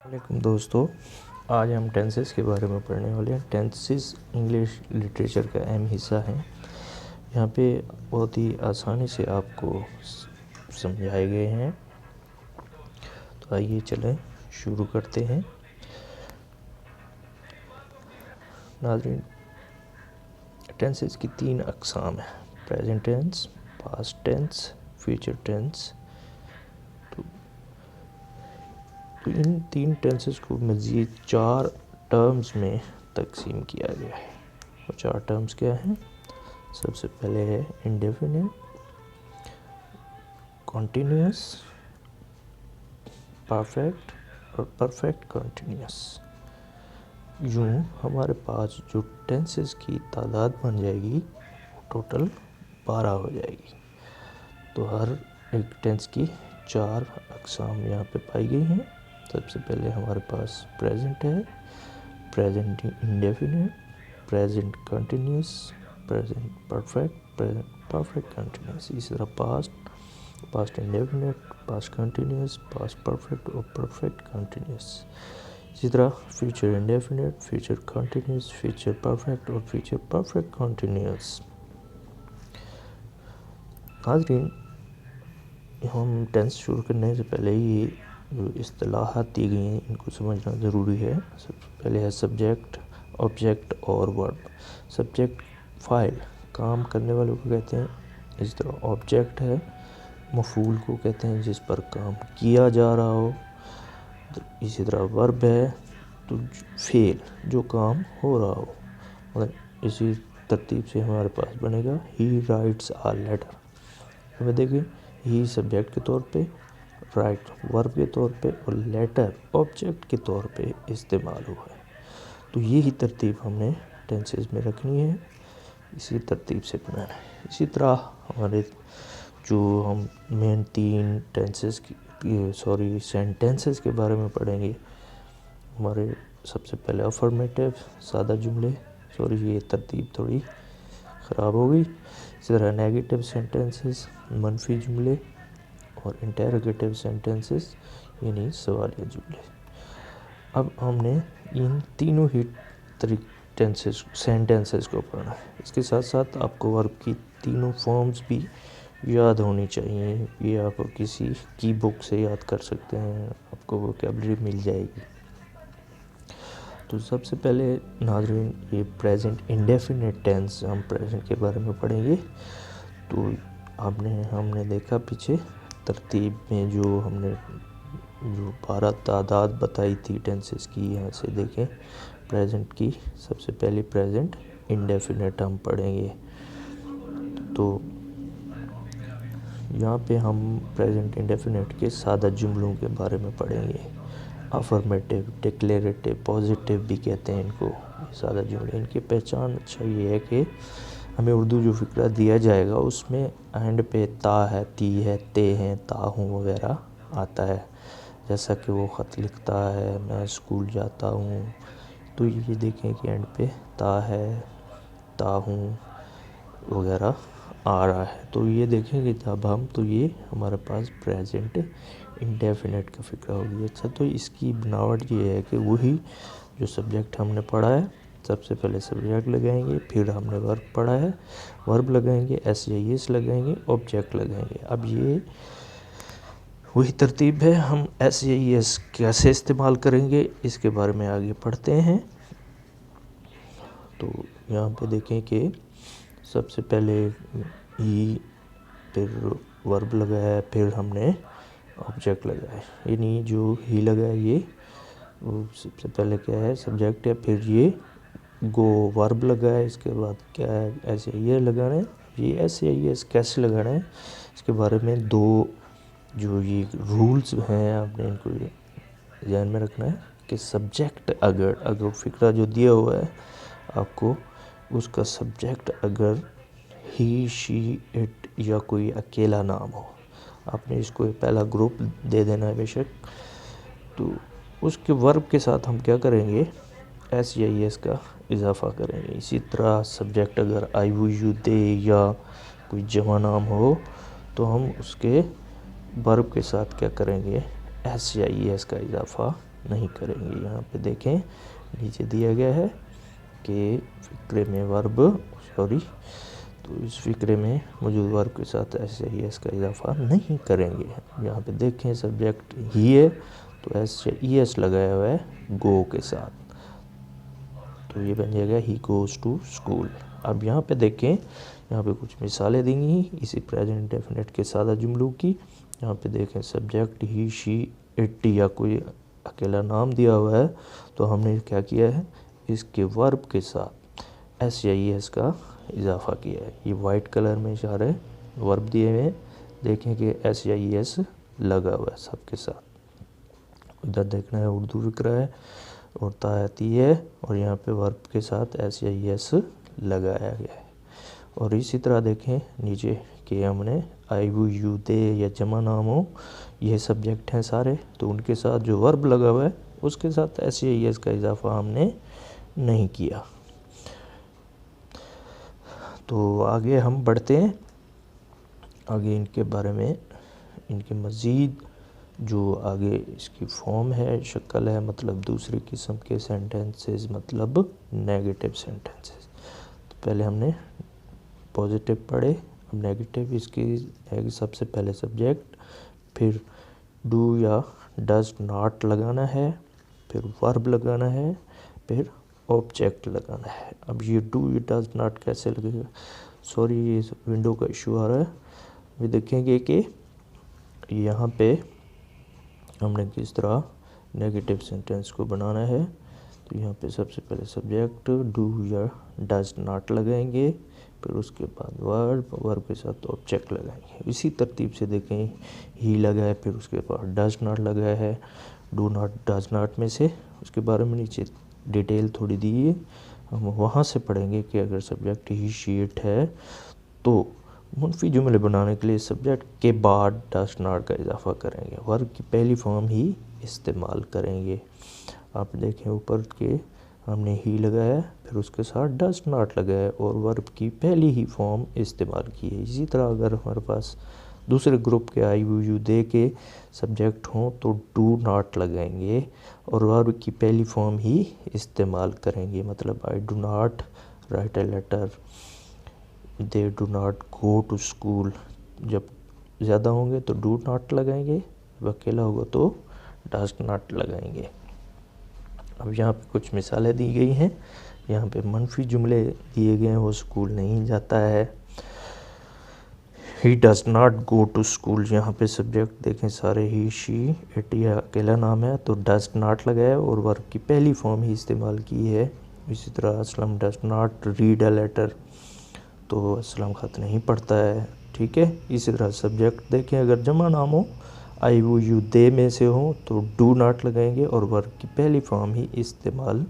علیکم دوستو، آج ہم ٹینسز کے بارے میں پڑھنے والے ہیں۔ ٹینسز انگلش لٹریچر کا اہم حصہ ہیں۔ یہاں پہ بہت ہی آسانی سے آپ کو سمجھائے گئے ہیں، تو آئیے چلیں شروع کرتے ہیں۔ ناظرین، ٹینسز کی 3 اقسام ہیں: present tense, past tense, future tennis. تو ان 3 ٹینسز کو مزید 4 ٹرمز میں تقسیم کیا گیا ہے۔ وہ 4 ٹرمز کیا ہیں؟ سب سے پہلے ہے انڈیفینٹ، کنٹینیوس، پرفیکٹ اور پرفیکٹ کنٹینیوس۔ یوں ہمارے پاس جو ٹینسز کی تعداد بن جائے گی وہ ٹوٹل 12 ہو جائے گی۔ تو ہر ایک ٹینس کی 4 اقسام یہاں پہ پائی گئی ہیں۔ سب سے پہلے ہمارے پاس پریزنٹ ہے، present indefinite, present continuous, present perfect, present perfect continuous. اسی طرح past indefinite, past continuous, past perfect اور پرفیکٹ کنٹینیوس۔ اسی طرح future indefinite, future continuous, future perfect اور فیوچر پرفیکٹ کنٹینیوس۔ ناظرین، ہم ٹینس شروع کرنے سے پہلے یہ جو اصطلاحات دی گئی ہیں ان کو سمجھنا ضروری ہے۔ سب سے پہلے ہے سبجیکٹ، آبجیکٹ اور ورب۔ سبجیکٹ فاعل، کام کرنے والوں کو کہتے ہیں۔ اسی طرح آبجیکٹ ہے، مفعول کو کہتے ہیں جس پر کام کیا جا رہا ہو۔ اسی طرح ورب ہے تو فعل، جو کام ہو رہا ہو۔ مطلب اسی ترتیب سے ہمارے پاس بنے گا ہی رائٹس آ لیٹر۔ ہمیں دیکھیں، ہی سبجیکٹ کے طور پہ، رائٹ ورب کے طور پہ اور لیٹر آبجیکٹ کے طور پہ استعمال ہوا ہے۔ تو یہی ترتیب ہم نے ٹینسز میں رکھنی ہے، اسی ترتیب سے بنانا ہے۔ اسی طرح ہمارے جو ہم مین 3 سینٹینسز کے بارے میں پڑھیں گے، ہمارے سب سے پہلے افرمیٹیو سادہ جملے، یہ ترتیب تھوڑی خراب ہو گئی۔ اسی طرح نیگیٹو سینٹینسز، منفی جملے، اور انٹیروگیٹو سینٹینسز یعنی سوالیہ جملے۔ اب ہم نے ان تینوں ہی سینٹینسز کو پڑھنا ہے۔ اس کے ساتھ ساتھ آپ کو ورب کی تینوں فارمز بھی یاد ہونی چاہیے۔ یہ آپ کسی کی بک سے یاد کر سکتے ہیں، آپ کو ووکیبلری مل جائے گی۔ تو سب سے پہلے ناظرین، یہ پریزنٹ انڈیفینٹ ٹینس، ہم پریزنٹ کے بارے میں پڑھیں گے۔ تو ہم نے دیکھا پیچھے ترتیب میں جو ہم نے 12 تعداد بتائی تھی ٹینسز کی، یہاں سے دیکھیں پریزنٹ کی سب سے پہلی پریزنٹ انڈیفینٹ ہم پڑھیں گے۔ تو یہاں پہ ہم پریزنٹ انڈیفینٹ کے سادہ جملوں کے بارے میں پڑھیں گے۔ افرمیٹیو، ڈکلیریٹو، پازیٹیو بھی کہتے ہیں ان کو، سادہ جملے۔ ان کی پہچان اچھا یہ ہے کہ ہمیں اردو جو فقرہ دیا جائے گا اس میں اینڈ پہ تا ہے، تی ہے، تے ہیں، تا ہوں وغیرہ آتا ہے۔ جیسا کہ وہ خط لکھتا ہے، میں اسکول جاتا ہوں، تو یہ دیکھیں کہ اینڈ پہ تا ہے، تا ہوں وغیرہ آ رہا ہے۔ تو یہ دیکھیں کہ جب ہم تو یہ ہمارے پاس پریزنٹ انڈیفینٹ کا فقرہ ہو گیا۔ اچھا، تو اس کی بناوٹ یہ ہے کہ وہی جو سبجیکٹ ہم نے پڑھا ہے، سب سے پہلے سبجیکٹ لگائیں گے، پھر ہم نے ورب پڑھا ہے، ورب لگائیں گے، ایس یا ایس لگائیں گے، آبجیکٹ لگائیں گے۔ اب یہ وہی ترتیب ہے، ہم ایس یا ایس کیسے استعمال کریں گے اس کے بارے میں آگے پڑھتے ہیں۔ تو یہاں پہ دیکھیں کہ سب سے پہلے ہی، پھر ورب لگایا، پھر ہم نے آبجیکٹ لگایا۔ یعنی جو ہی لگایا یہ وہ سب سے پہلے کیا ہے، سبجیکٹ ہے، پھر یہ ورب لگا ہے، اس کے بعد کیا ہے، ایس یا یہ لگانا ہے۔ یہ ایس یا ایس کیسے لگانا ہے اس کے بارے میں 2 جو یہ رولز ہیں، آپ نے ان کو ذہن میں رکھنا ہے کہ سبجیکٹ اگر فقرہ جو دیا ہوا ہے آپ کو، اس کا سبجیکٹ اگر ہی، شی، اٹ یا کوئی اکیلا نام ہو، آپ نے اس کو پہلا گروپ دے دینا ہے بے شک۔ تو اس کے ورب کے ساتھ ہم کیا کریں گے، ایس یا ایس کا اضافہ کریں گے۔ اسی طرح سبجیکٹ اگر آئی وو یو دے یا کوئی جمع نام ہو تو ہم اس کے ورب کے ساتھ کیا کریں گے، ایس یا ایس کا اضافہ نہیں کریں گے. یہاں پہ دیکھیں نیچے دیا گیا ہے کہ فقرے میں ورب تو اس فقرے میں موجود ورب کے ساتھ ایس یا ای ایس کا اضافہ نہیں کریں گے. یہاں پہ دیکھیں سبجیکٹ ہی ہے تو ایس یا ای ایس لگایا ہوا ہے گو کے ساتھ, تو یہ بن جائے گا ہی گوز ٹو اسکول. اب یہاں پہ دیکھیں, یہاں پہ کچھ مثالیں دی گئی اسی پریزنٹ ڈیفینٹ کے سادہ جملوں کی. یہاں پہ دیکھیں سبجیکٹ ہی شی اٹ یا کوئی اکیلا نام دیا ہوا ہے, تو ہم نے کیا کیا ہے اس کے ورب کے ساتھ ایس یا ای ایس کا اضافہ کیا ہے. یہ وائٹ کلر میں اشارہ ہے, ورب دیے ہوئے ہیں, دیکھیں کہ ایس یا ای ایس لگا ہوا ہے سب کے ساتھ. ادھر دیکھنا ہے اردو فقرہ ہے اور تا آتی ہے اور یہاں پہ ورب کے ساتھ ایس یا ای ایس لگایا گیا ہے. اور اسی طرح دیکھیں نیچے کہ ہم نے آئی وو یو دے یا جمع نام ہو, یہ سبجیکٹ ہیں سارے, تو ان کے ساتھ جو ورب لگا ہوا ہے اس کے ساتھ ایس یا ای ایس کا اضافہ ہم نے نہیں کیا. تو آگے ہم بڑھتے ہیں, آگے ان کے بارے میں ان کے مزید جو آگے اس کی فارم ہے, شکل ہے, مطلب دوسری قسم کے سینٹنسز, مطلب نیگیٹو سینٹنسز. تو پہلے ہم نے پازیٹیو پڑھے, اب نیگیٹو اس کی ہے کہ سب سے پہلے سبجیکٹ, پھر ڈو یا ڈز ناٹ لگانا ہے, پھر ورب لگانا ہے, پھر آبجیکٹ لگانا ہے. اب یہ ڈو یا ڈز ناٹ کیسے لگے گا, سوری یہ ونڈو کا ایشو آ رہا ہے. یہ دیکھیں گے کہ یہاں پہ ہم نے کس طرح نیگیٹو سینٹنس کو بنانا ہے. تو یہاں پہ سب سے پہلے سبجیکٹ ڈو یا ڈز ناٹ لگائیں گے, پھر اس کے بعد ورب کے ساتھ آبجیکٹ لگائیں گے. اسی ترتیب سے دیکھیں ہی لگا ہے, پھر اس کے بعد ڈز ناٹ لگایا ہے, ڈو ناٹ ڈز ناٹ میں سے اس کے بارے میں نیچے ڈیٹیل تھوڑی دی ہے, ہم وہاں سے پڑھیں گے کہ اگر سبجیکٹ ہی شیٹ ہے تو منفی جملے بنانے کے لیے سبجیکٹ کے بعد ڈز ناٹ کا اضافہ کریں گے, ورب کی پہلی فارم ہی استعمال کریں گے. آپ دیکھیں اوپر کے ہم نے ہی لگایا, پھر اس کے ساتھ ڈز ناٹ لگایا اور ورب کی پہلی ہی فارم استعمال کی ہے. اسی طرح اگر ہمارے پاس دوسرے گروپ کے آئی وو یو دے کے سبجیکٹ ہوں تو ڈو ناٹ لگائیں گے اور ورب کی پہلی فارم ہی استعمال کریں گے, مطلب I do not write a letter, they do not go to school. جب زیادہ ہوں گے تو ڈو ناٹ لگائیں گے, جب اکیلا ہوگا تو ڈز ناٹ لگائیں گے. اب یہاں پہ کچھ مثالیں دی گئی ہیں, یہاں پہ منفی جملے دیے گئے ہیں, وہ اسکول نہیں جاتا ہے. He does not go to school, یہاں پہ سبجیکٹ دیکھیں سارے ہی شی اٹ یا اکیلا نام ہے تو ڈز ناٹ لگایا اور ورب کی پہلی فارم ہی استعمال کی ہے. اسی طرح Aslam does not read a letter, تو اسلم خط نہیں پڑھتا ہے, ٹھیک ہے. اسی طرح سبجیکٹ دیکھیں اگر جمع نام ہو, آئی وو یو دے میں سے ہوں تو ڈو ناٹ لگائیں گے اور ورب کی پہلی فارم ہی استعمال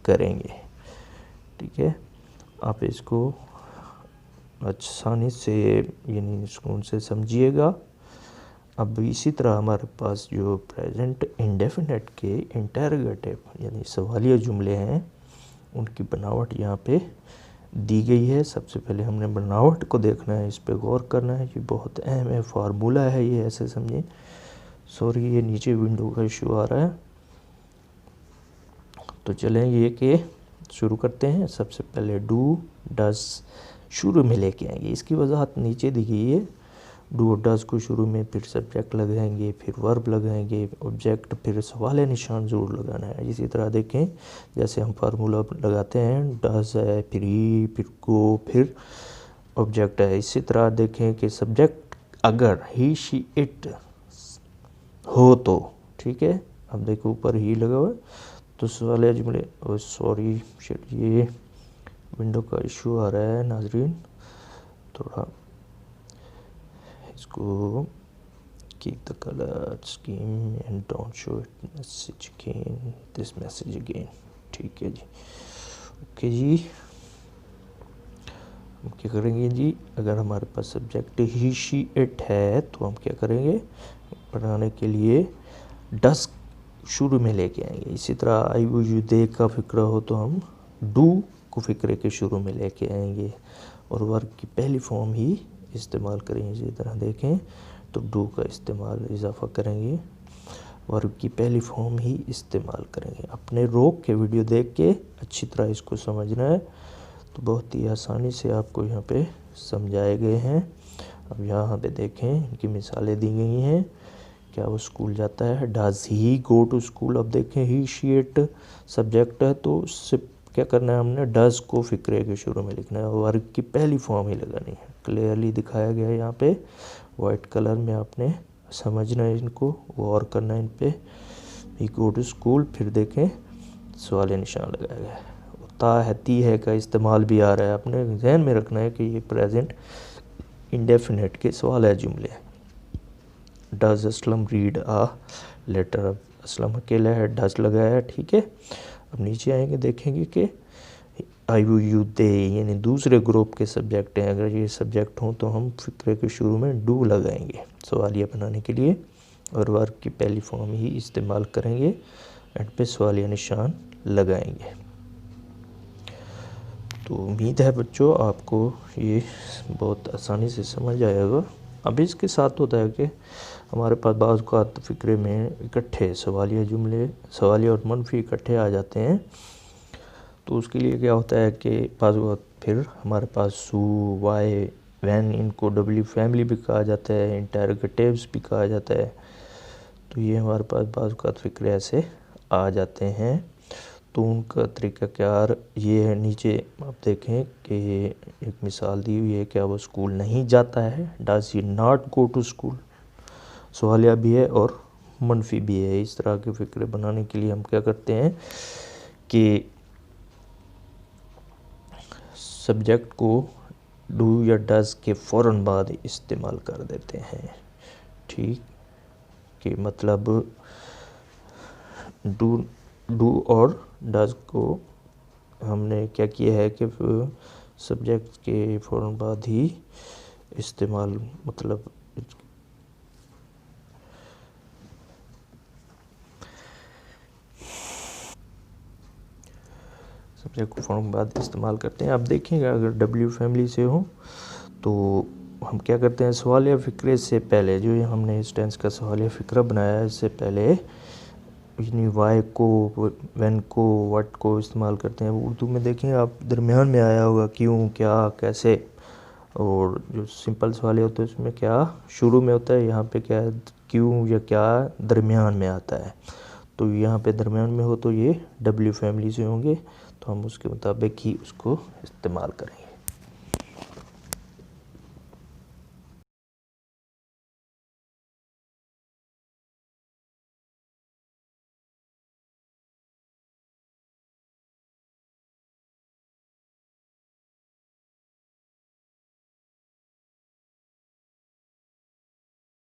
کریں گے, ٹھیک ہے. آپ اس کو آسانی سے یعنی سکون سے سمجھیے گا. اب اسی طرح ہمارے پاس جو پریزنٹ انڈیفینٹ کے انٹیروگیٹو یعنی سوالیہ جملے ہیں, ان کی بناوٹ یہاں پہ دی گئی ہے. سب سے پہلے ہم نے بناوٹ کو دیکھنا ہے, اس پہ غور کرنا ہے, یہ بہت اہم ہے, فارمولہ ہے یہ, ایسے سمجھیں. سوری یہ نیچے ونڈو کا ایشو آ رہا ہے, تو چلیں یہ کہ شروع کرتے ہیں. سب سے پہلے ڈو ڈز شروع میں لے کے آئیں گے, اس کی وضاحت نیچے دی گئی ہے. ڈو اور ڈز کو شروع میں, پھر سبجیکٹ لگائیں گے, پھر ورب لگائیں گے, آبجیکٹ, پھر سوال نشان ضرور لگانا ہے. اسی طرح دیکھیں جیسے ہم فارمولہ لگاتے ہیں, ڈز ہے, پھر ہی, پھر گو, پھر آبجیکٹ ہے. اسی طرح دیکھیں کہ سبجیکٹ اگر ہی شی اٹ ہو تو, ٹھیک ہے. اب دیکھو اوپر ہی لگا ہوا ہے تو سوالیہ جملے, سوری یہ ونڈو کا ایشو آ رہا ہے ناظرین, تھوڑا اس کو keep the color scheme and don't show it message again, this message again, ٹھیک ہے جی. اوکے جی, ہم کیا کریں گے جی, اگر ہمارے پاس سبجیکٹ ہی شی اٹ ہے تو ہم کیا کریں گے, بنانے کے لیے ڈز شروع میں لے کے آئیں گے. اسی طرح آئی وو یو دے کا فقرہ ہو تو ہم ڈو کو فقرے کے شروع میں لے کے آئیں گے اور ورب کی پہلی فارم ہی استعمال کریں گے. اسی طرح دیکھیں تو ڈو کا استعمال اضافہ کریں گے. ورب کی پہلی فارم ہی استعمال کریں گے. اپنے روک کے ویڈیو دیکھ کے اچھی طرح اس کو سمجھنا ہے. تو بہت ہی آسانی سے آپ کو یہاں پہ سمجھائے گئے ہیں. اب یہاں پہ دیکھیں ان کی مثالیں دی گئی ہیں. کیا وہ اسکول جاتا ہے؟ Does he go to school. اب دیکھیں ہی شی اٹ سبجیکٹ ہے تو اس سے کیا کرنا ہے ہم نے ڈز کو فقرے کے شروع میں لکھنا ہے. ورب کی پہلی فارم ہی لگانی ہے. کلیئرلی دکھایا گیا ہے یہاں پہ وائٹ کلر میں. آپ نے سمجھنا ہے ان کو، غور کرنا ہے ان پہ. ہی گو ٹو اسکول. پھر دیکھیں سوالیہ نشان لگایا گیا ہے. تا ہے تی ہے کا استعمال بھی آ رہا ہے. آپ نے ذہن میں رکھنا ہے کہ یہ پریزنٹ انڈیفینٹ کے سوال جملے ہیں. Does Aslam read a letter. اب اسلم اکیلا ہے، ڈز لگایا ہے، ٹھیک ہے. اب نیچے آئیں گے دیکھیں گے کہ آئی یو یو دے یعنی دوسرے گروپ کے سبجیکٹ ہیں. اگر یہ سبجیکٹ ہوں تو ہم فقرے کے شروع میں ڈو لگائیں گے سوالیہ بنانے کے لیے، اور ورب کی پہلی فارم ہی استعمال کریں گے. اینڈ پہ سوالیہ نشان لگائیں گے. تو امید ہے بچوں آپ کو یہ بہت آسانی سے سمجھ آئے گا. اب اس کے ساتھ ہوتا ہے کہ ہمارے پاس بعض اوقات فقرے میں اکٹھے سوالیہ جملے، سوالیہ اور منفی اکٹھے آ جاتے ہیں. تو اس کے لیے کیا ہوتا ہے کہ بعض اوقات پھر ہمارے پاس سو، وائی، وین، ان کو ڈبلیو فیملی بھی کہا جاتا ہے، انٹیروگیٹیوز بھی کہا جاتا ہے. تو یہ ہمارے پاس بعض اوقات فقرے ایسے آ جاتے ہیں. تو ان کا طریقہ کار یہ ہے. نیچے آپ دیکھیں کہ ایک مثال دی ہوئی ہے. کیا وہ اسکول نہیں جاتا ہے؟ Does he not go to school. سوالیہ بھی ہے اور منفی بھی ہے. اس طرح کے فقرے بنانے کے لیے ہم کیا کرتے ہیں کہ سبجیکٹ کو ڈو یا ڈز کے فوراً بعد استعمال کر دیتے ہیں. ٹھیک کہ مطلب ڈو اور ڈز کو ہم نے کیا کیا ہے کہ سبجیکٹ کے فوراً بعد ہی استعمال، مطلب سبجیکٹ کو فوراً بعد استعمال کرتے ہیں. اب دیکھیں گا اگر ڈبلیو فیملی سے ہوں تو ہم کیا کرتے ہیں سوالیہ فقرے سے پہلے، جو ہم نے اس ٹینس کا سوالیہ فقرہ بنایا ہے، اس سے پہلے یعنی وائی کو، وین کو، وٹ کو استعمال کرتے ہیں. اردو میں دیکھیں آپ درمیان میں آیا ہوگا کیوں، کیا، کیسے. اور جو سمپل سوالیہ ہوتا ہے اس میں کیا شروع میں ہوتا ہے، یہاں پہ کیا کیوں یا کیا درمیان میں آتا ہے. تو یہاں پہ درمیان میں ہو تو یہ ڈبلیو فیملی سے ہوں گے، تو ہم اس کے مطابق ہی اس کو استعمال کریں گے.